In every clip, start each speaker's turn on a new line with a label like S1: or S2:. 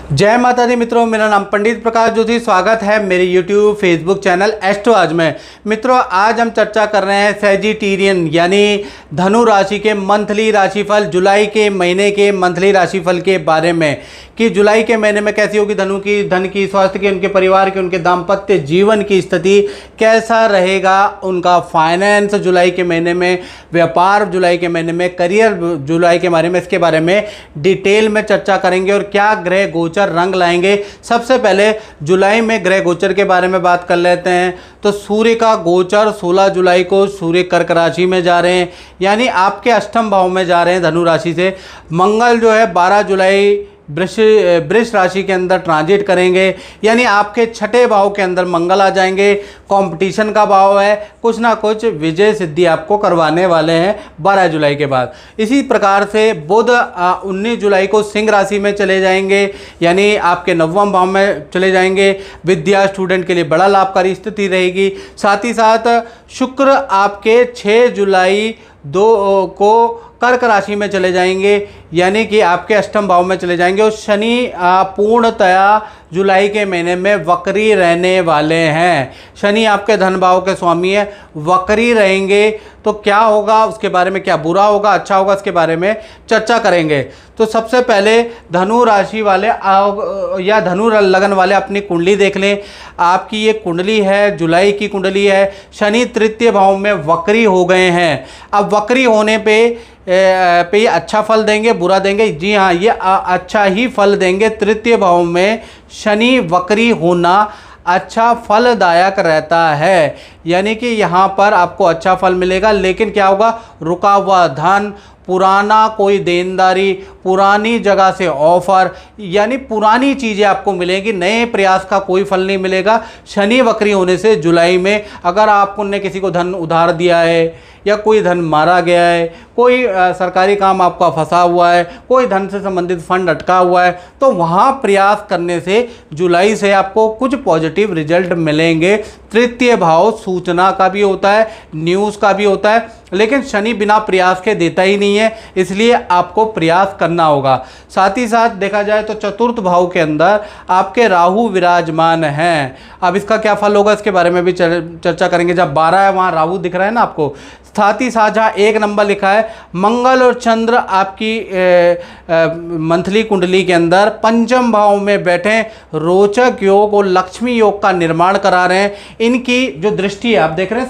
S1: जय माता दी मित्रों, मेरा नाम पंडित प्रकाश जोशी। स्वागत है मेरे YouTube फेसबुक चैनल एस्ट्रो आज में। मित्रों, आज हम चर्चा कर रहे हैं सैजिटेरियन यानी धनु राशि के मंथली राशिफल, जुलाई के महीने के मंथली राशिफल के बारे में कि जुलाई के महीने में कैसी होगी धनु की, धन की, स्वास्थ्य की, उनके परिवार की, उनके दाम्पत्य जीवन की स्थिति कैसा रहेगा, उनका फाइनेंस जुलाई के महीने में, व्यापार जुलाई के महीने में, करियर जुलाई के बारे में, इसके बारे में डिटेल में चर्चा करेंगे और क्या ग्रह गोचर रंग लाएंगे। सबसे पहले जुलाई में ग्रह गोचर के बारे में बात कर लेते हैं। तो सूर्य का गोचर 16 जुलाई को सूर्य कर्क राशि में जा रहे हैं, यानी आपके अष्टम भाव में जा रहे हैं धनु राशि से। मंगल जो है 12 जुलाई वृष राशि के अंदर ट्रांजिट करेंगे, यानी आपके छठे भाव के अंदर मंगल आ जाएंगे। कंपटीशन का भाव है, कुछ ना कुछ विजय सिद्धि आपको करवाने वाले हैं 12 जुलाई के बाद। इसी प्रकार से बुध 19 जुलाई को सिंह राशि में चले जाएंगे, यानी आपके नवम भाव में चले जाएंगे। विद्या स्टूडेंट के लिए बड़ा लाभकारी स्थिति रहेगी। साथ ही साथ शुक्र आपके 6 जुलाई को कर्क राशि में चले जाएंगे, यानी कि आपके अष्टम भाव में चले जाएंगे। और शनि पूर्णतया जुलाई के महीने में वक्री रहने वाले हैं। शनि आपके धन भाव के स्वामी है, वक्री रहेंगे। तो क्या होगा उसके बारे में, क्या बुरा होगा अच्छा होगा, इसके बारे में चर्चा करेंगे। तो सबसे पहले धनु राशि वाले या धनु लगन वाले अपनी कुंडली देख लें। आपकी ये कुंडली है, जुलाई की कुंडली है। शनि तृतीय भाव में वक्री हो गए हैं। अब वक्री होने पे ये अच्छा फल देंगे बुरा देंगे? जी हाँ, ये अच्छा ही फल देंगे। तृतीय भाव में शनि वक्री होना अच्छा फलदायक रहता है, यानी कि यहाँ पर आपको अच्छा फल मिलेगा। लेकिन क्या होगा, रुका हुआ धन, पुराना कोई देनदारी, पुरानी जगह से ऑफर, यानी पुरानी चीज़ें आपको मिलेंगी। नए प्रयास का कोई फल नहीं मिलेगा। शनि वक्री होने से जुलाई में अगर आपने किसी को धन उधार दिया है या कोई धन मारा गया है, कोई सरकारी काम आपका फंसा हुआ है, कोई धन से संबंधित फंड अटका हुआ है, तो वहाँ प्रयास करने से जुलाई से आपको कुछ पॉजिटिव रिजल्ट मिलेंगे। तृतीय भाव सूचना का भी होता है, न्यूज़ का भी होता है, लेकिन शनि बिना प्रयास के देता ही नहीं है, इसलिए आपको प्रयास करना होगा। साथ ही साथ देखा जाए तो चतुर्थ भाव के अंदर आपके राहु विराजमान हैं। अब इसका क्या फल होगा इसके बारे में भी चर्चा करेंगे। जब 12 है वहाँ राहु दिख रहा है ना आपको। साथ ही साथ जहाँ 1 नंबर लिखा है, मंगल और चंद्र आपकी मंथली कुंडली के अंदर पंचम भाव में बैठे रोचक योग और लक्ष्मी योग का निर्माण करा रहे हैं। इनकी जो दृष्टि है आप देख रहे हैं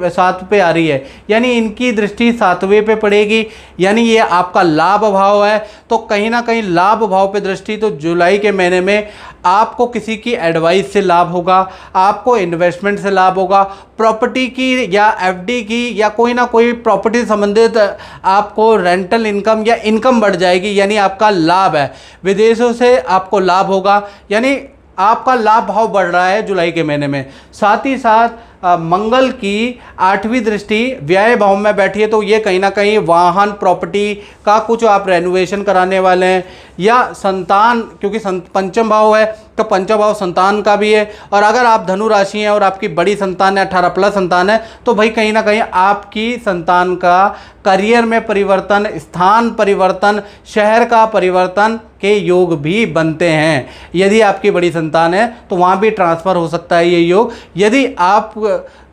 S1: 7 पे आ रही है, यानी इनकी दृष्टि 7वें पे पड़ेगी, यानी ये आपका लाभ भाव है। तो कहीं ना कहीं लाभ भाव पे दृष्टि, तो जुलाई के महीने में आपको किसी की एडवाइस से लाभ होगा, आपको इन्वेस्टमेंट से लाभ होगा, प्रॉपर्टी की या एफडी की या कोई ना कोई प्रॉपर्टी संबंधित आपको रेंटल इनकम या इनकम बढ़ जाएगी, यानी आपका लाभ है। विदेशों से आपको लाभ होगा, यानी आपका लाभ भाव बढ़ रहा है जुलाई के महीने में। साथ ही साथ मंगल की 8वीं दृष्टि व्यय भाव में बैठी है, तो ये कहीं ना कहीं वाहन प्रॉपर्टी का कुछ आप रेनोवेशन कराने वाले हैं, या संतान, क्योंकि पंचम भाव है तो पंचम भाव संतान का भी है। और अगर आप धनु राशि हैं और आपकी बड़ी संतान है, 18+ संतान है, तो भाई कहीं ना कहीं आपकी संतान का करियर में परिवर्तन, स्थान परिवर्तन, शहर का परिवर्तन के योग भी बनते हैं। यदि आपकी बड़ी संतान है तो वहाँ भी ट्रांसफ़र हो सकता है ये योग। यदि आप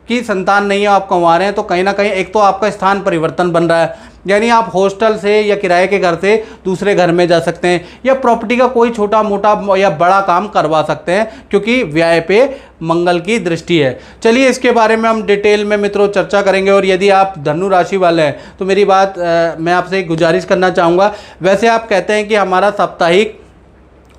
S1: की संतान नहीं है, आप कमा रहे हैं, तो कहीं ना कहीं एक तो आपका स्थान परिवर्तन बन रहा है, यानी आप हॉस्टल से या किराए के घर से दूसरे घर में जा सकते हैं, या प्रॉपर्टी का कोई छोटा मोटा या बड़ा काम करवा सकते हैं, क्योंकि व्यय पे मंगल की दृष्टि है। चलिए इसके बारे में हम डिटेल में मित्रों चर्चा करेंगे। और यदि आप धनु राशि वाले हैं तो मेरी बात मैं आपसे एक गुजारिश करना चाहूँगा। वैसे आप कहते हैं कि हमारा साप्ताहिक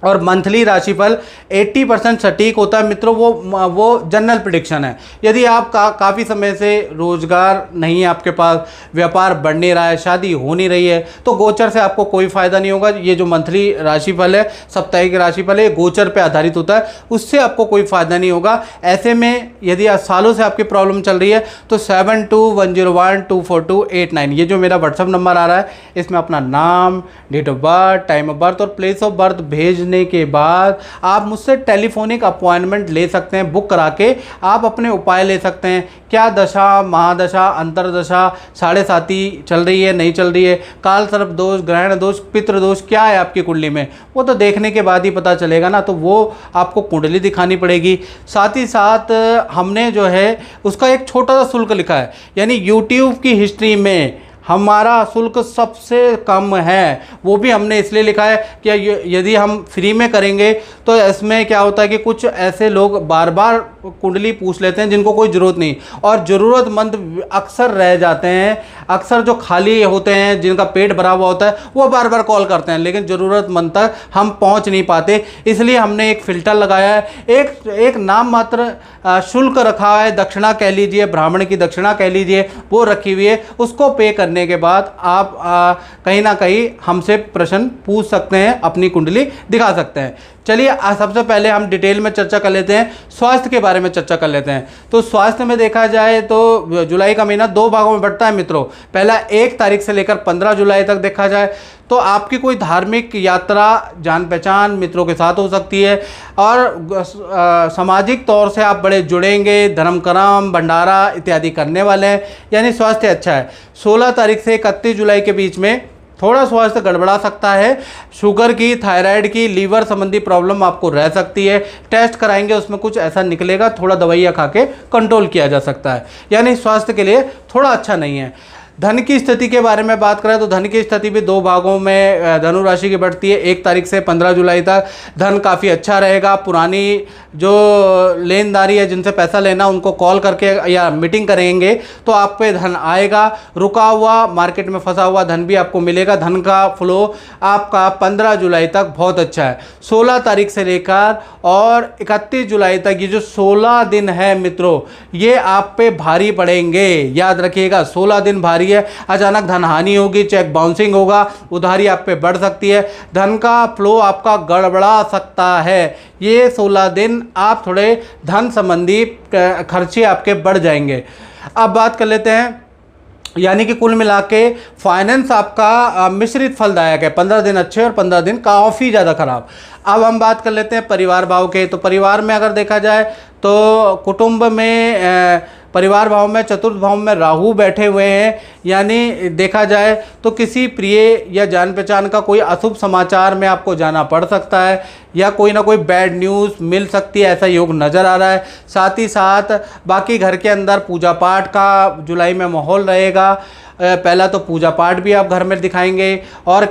S1: और मंथली राशिफल 80% सटीक होता है मित्रों, वो जनरल प्रेडिक्शन है। यदि आप काफ़ी समय से रोजगार नहीं है आपके पास, व्यापार बढ़ नहीं रहा है, शादी हो नहीं रही है, तो गोचर से आपको कोई फ़ायदा नहीं होगा। ये जो मंथली राशिफल है, साप्ताहिक राशिफल है, गोचर पे आधारित होता है, उससे आपको कोई फ़ायदा नहीं होगा। ऐसे में यदि सालों से आपकी प्रॉब्लम चल रही है तो 7210124289 ये जो मेरा व्हाट्सअप नंबर आ रहा है, इसमें अपना नाम, date of birth, time of birth और प्लेस ऑफ बर्थ भेज समझने के बाद आप मुझसे टेलीफोनिक अपॉइंटमेंट ले सकते हैं, बुक करा के आप अपने उपाय ले सकते हैं। क्या दशा, महादशा, अंतरदशा, साढ़े साती चल रही है, नहीं चल रही है, काल सर्प दोष, ग्रहण दोष, पितृ दोष क्या है आपकी कुंडली में, वो तो देखने के बाद ही पता चलेगा ना। तो वो आपको कुंडली दिखानी पड़ेगी। साथ ही साथ हमने जो है उसका एक छोटा सा शुल्क लिखा है, यानी यूट्यूब की हिस्ट्री में हमारा शुल्क सबसे कम है। वो भी हमने इसलिए लिखा है कि यदि हम फ्री में करेंगे तो इसमें क्या होता है कि कुछ ऐसे लोग बार बार कुंडली पूछ लेते हैं जिनको कोई ज़रूरत नहीं, और ज़रूरतमंद अक्सर रह जाते हैं। अक्सर जो खाली होते हैं, जिनका पेट भरा हुआ होता है, वो बार बार कॉल करते हैं, लेकिन ज़रूरतमंद तक हम पहुंच नहीं पाते। इसलिए हमने एक फ़िल्टर लगाया है, एक नाम मात्र शुल्क रखा है, दक्षिणा कह लीजिए, ब्राह्मण की दक्षिणा कह लीजिए, वो रखी हुई है। उसको पे करने के बाद आप कहीं ना कहीं हमसे प्रश्न पूछ सकते हैं, अपनी कुंडली दिखा सकते हैं। चलिए सबसे पहले हम डिटेल में चर्चा कर लेते हैं, स्वास्थ्य के बारे में चर्चा कर लेते हैं। तो स्वास्थ्य में देखा जाए तो जुलाई का महीना 2 भागों में बंटता है मित्रों। पहला 1 तारीख से लेकर 15 जुलाई तक देखा जाए तो आपकी कोई धार्मिक यात्रा जान पहचान मित्रों के साथ हो सकती है, और सामाजिक तौर से आप बड़े जुड़ेंगे, धर्म कर्म भंडारा इत्यादि करने वाले हैं, यानी स्वास्थ्य अच्छा है। 16 तारीख से 31 जुलाई के बीच में थोड़ा स्वास्थ्य गड़बड़ा सकता है। शुगर की, थायराइड की, लीवर संबंधी प्रॉब्लम आपको रह सकती है। टेस्ट कराएंगे, उसमें कुछ ऐसा निकलेगा, थोड़ा दवाइयाँ खा के कंट्रोल किया जा सकता है, यानी स्वास्थ्य के लिए थोड़ा अच्छा नहीं है। धन की स्थिति के बारे में बात करें तो धन की स्थिति भी 2 भागों में धनु राशि की बढ़ती है। 1 तारीख से 15 जुलाई तक धन काफ़ी अच्छा रहेगा। पुरानी जो लेनदारी है, जिनसे पैसा लेना, उनको कॉल करके या मीटिंग करेंगे तो आप पे धन आएगा। रुका हुआ, मार्केट में फंसा हुआ धन भी आपको मिलेगा। धन का फ्लो आपका 15 जुलाई तक बहुत अच्छा है। 16 तारीख से लेकर और 31 जुलाई तक ये जो 16 दिन है मित्रों, ये आप पे भारी पड़ेंगे। याद रखिएगा, 16 दिन भारी है। अचानक धन हानि होगी, चेक बाउंसिंग होगा, उधारी आप पे बढ़ सकती है, धन का फ्लो आपका गड़बड़ा सकता है। ये 16 दिन आप थोड़े धन संबंधी खर्चे आपके बढ़ जाएंगे। अब बात कर लेते हैं, यानी कि कुल मिला के फाइनेंस आपका मिश्रित फलदायक है। 15 दिन अच्छे और 15 दिन काफ़ी ज़्यादा खराब। अब हम बात कर लेते हैं परिवार भाव के। तो परिवार में अगर देखा जाए तो कुटुंब में परिवार भाव में, चतुर्थ भाव में राहु बैठे हुए हैं, यानी देखा जाए तो किसी प्रिय या जान पहचान का कोई अशुभ समाचार में आपको जाना पड़ सकता है, या कोई ना कोई बैड न्यूज़ मिल सकती है, ऐसा योग नज़र आ रहा है। साथ ही साथ बाकी घर के अंदर पूजा पाठ का जुलाई में माहौल रहेगा। पहला तो पूजा पाठ भी आप घर में दिखाएंगे, और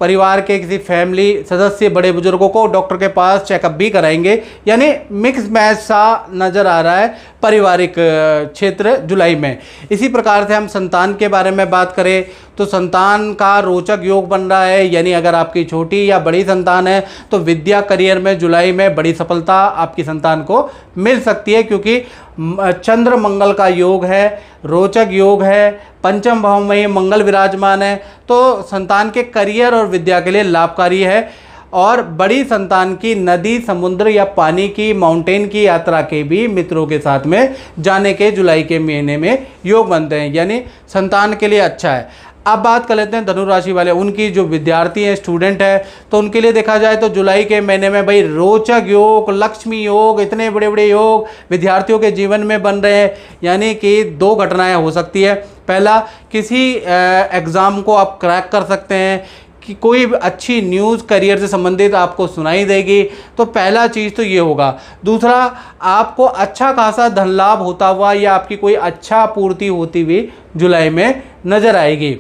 S1: परिवार के किसी फैमिली सदस्य, बड़े बुजुर्गों को डॉक्टर के पास चेकअप भी कराएंगे, यानी मिक्स मैच सा नज़र आ रहा है पारिवारिक क्षेत्र जुलाई में। इसी प्रकार से हम संतान के बारे में बात करें तो संतान का रोचक योग बन रहा है, यानी अगर आपकी छोटी या बड़ी संतान है तो विद्या करियर में जुलाई में बड़ी सफलता आपकी संतान को मिल सकती है, क्योंकि चंद्र मंगल का योग है, रोचक योग है, पंचम भाव में ही मंगल विराजमान है, तो संतान के करियर और विद्या के लिए लाभकारी है। और बड़ी संतान की नदी, समुद्र या पानी की, माउंटेन की यात्रा के भी मित्रों के साथ में जाने के जुलाई के महीने में योग बनते हैं, यानी संतान के लिए अच्छा है। अब बात कर लेते हैं धनु राशि वाले, उनकी जो विद्यार्थी हैं, स्टूडेंट हैं, तो उनके लिए देखा जाए तो जुलाई के महीने में भाई रोचक योग, लक्ष्मी योग, इतने बड़े बड़े योग विद्यार्थियों के जीवन में बन रहे हैं। यानी कि 2 घटनाएं हो सकती है। पहला, किसी एग्ज़ाम को आप क्रैक कर सकते हैं, कि कोई पूरी न्यूज़ करियर से संबंधित आपको सुनाई देगी, तो पहला चीज़ तो ये होगा। दूसरा, आपको अच्छा खासा धन लाभ होता हुआ या आपकी कोई अच्छा पूर्ति होती हुई जुलाई में नज़र आएगी,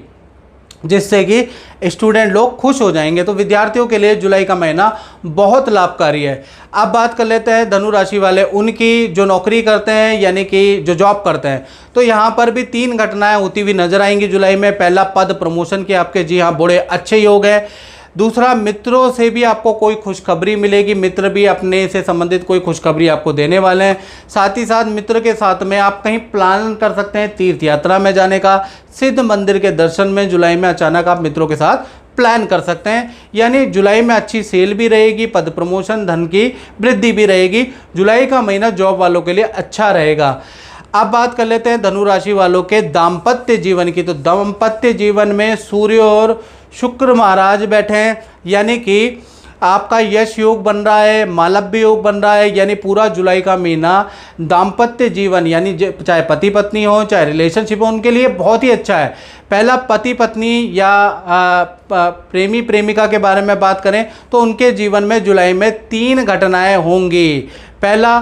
S1: जिससे कि स्टूडेंट लोग खुश हो जाएंगे। तो विद्यार्थियों के लिए जुलाई का महीना बहुत लाभकारी है। अब बात कर लेते हैं धनु राशि वाले, उनकी जो नौकरी करते हैं, यानी कि जो जॉब करते हैं, तो यहाँ पर भी 3 घटनाएं होती हुई नजर आएंगी जुलाई में। पहला, पद प्रमोशन के आपके जी हाँ बड़े अच्छे योग है। दूसरा, मित्रों से भी आपको कोई खुशखबरी मिलेगी, मित्र भी अपने से संबंधित कोई खुशखबरी आपको देने वाले हैं। साथ ही साथ मित्र के साथ में आप कहीं प्लान कर सकते हैं तीर्थ यात्रा में जाने का, सिद्ध मंदिर के दर्शन में जुलाई में अचानक आप मित्रों के साथ प्लान कर सकते हैं। यानी जुलाई में अच्छी सेल भी रहेगी, पद प्रमोशन, धन की वृद्धि भी रहेगी। जुलाई का महीना जॉब वालों के लिए अच्छा रहेगा। अब बात कर लेते हैं धनु राशि वालों के दाम्पत्य जीवन की। तो दाम्पत्य जीवन में सूर्य और शुक्र महाराज बैठे हैं, यानी कि आपका यश योग बन रहा है, मालव्य योग बन रहा है, यानी पूरा जुलाई का महीना दाम्पत्य जीवन यानी चाहे पति पत्नी हो चाहे रिलेशनशिप हो उनके लिए बहुत ही अच्छा है। पहला पति पत्नी या प्रेमी प्रेमिका के बारे में बात करें तो उनके जीवन में जुलाई में 3 घटनाएं होंगी। पहला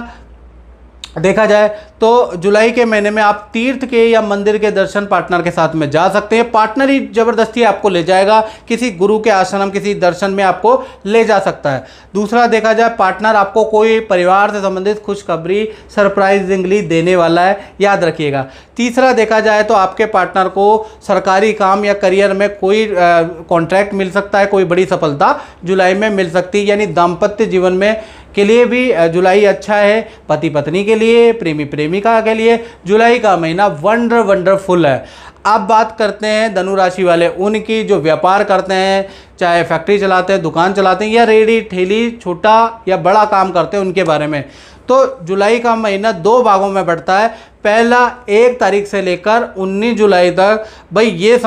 S1: देखा जाए तो जुलाई के महीने में आप तीर्थ के या मंदिर के दर्शन पार्टनर के साथ में जा सकते हैं। पार्टनर ही ज़बरदस्ती आपको ले जाएगा, किसी गुरु के आश्रम किसी दर्शन में आपको ले जा सकता है। दूसरा देखा जाए पार्टनर आपको कोई परिवार से संबंधित खुशखबरी सरप्राइजिंगली देने वाला है, याद रखिएगा। तीसरा देखा जाए तो आपके पार्टनर को सरकारी काम या करियर में कोई कॉन्ट्रैक्ट मिल सकता है, कोई बड़ी सफलता जुलाई में मिल सकती है, यानी दाम्पत्य जीवन में के लिए भी जुलाई अच्छा है। पति पत्नी के लिए, प्रेमी प्रेमिका के लिए जुलाई का महीना वंडरफुल है। अब बात करते हैं धनु राशि वाले उनकी जो व्यापार करते हैं, चाहे फैक्ट्री चलाते हैं, दुकान चलाते हैं या रेडी ठेली छोटा या बड़ा काम करते हैं उनके बारे में। तो जुलाई का महीना 2 भागों में बढ़ता है। पहला 1 तारीख से लेकर 19 जुलाई तक भाई ये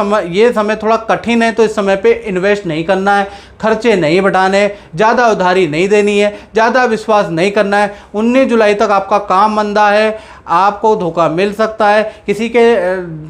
S1: समय थोड़ा कठिन है, तो इस समय पे इन्वेस्ट नहीं करना है, खर्चे नहीं बढ़ाने, ज़्यादा उधारी नहीं देनी है, ज़्यादा विश्वास नहीं करना है। 19 जुलाई तक आपका काम मंदा है, आपको धोखा मिल सकता है, किसी के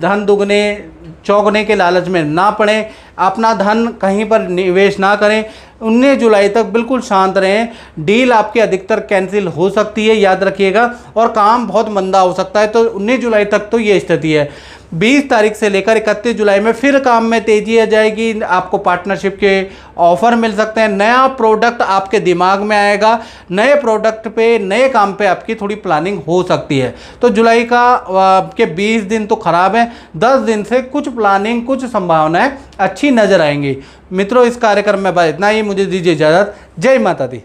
S1: धन दुगने चौगने के लालच में ना पड़ें, अपना धन कहीं पर निवेश ना करें। 19 जुलाई तक बिल्कुल शांत रहें, डील आपकी अधिकतर कैंसिल हो सकती है, याद रखिएगा, और काम बहुत मंदा हो सकता है। तो 19 जुलाई तक तो ये स्थिति है। 20 तारीख से लेकर 31 जुलाई में फिर काम में तेजी आ जाएगी, आपको पार्टनरशिप के ऑफर मिल सकते हैं, नया प्रोडक्ट आपके दिमाग में आएगा, नए प्रोडक्ट पे नए काम पे आपकी थोड़ी प्लानिंग हो सकती है। तो जुलाई के 20 दिन तो खराब हैं, 10 दिन से कुछ प्लानिंग कुछ संभावनाएं अच्छी नजर आएंगी। मित्रों, इस कार्यक्रम में बस इतना ही, मुझे दीजिए इजाज़त। जय माता दी।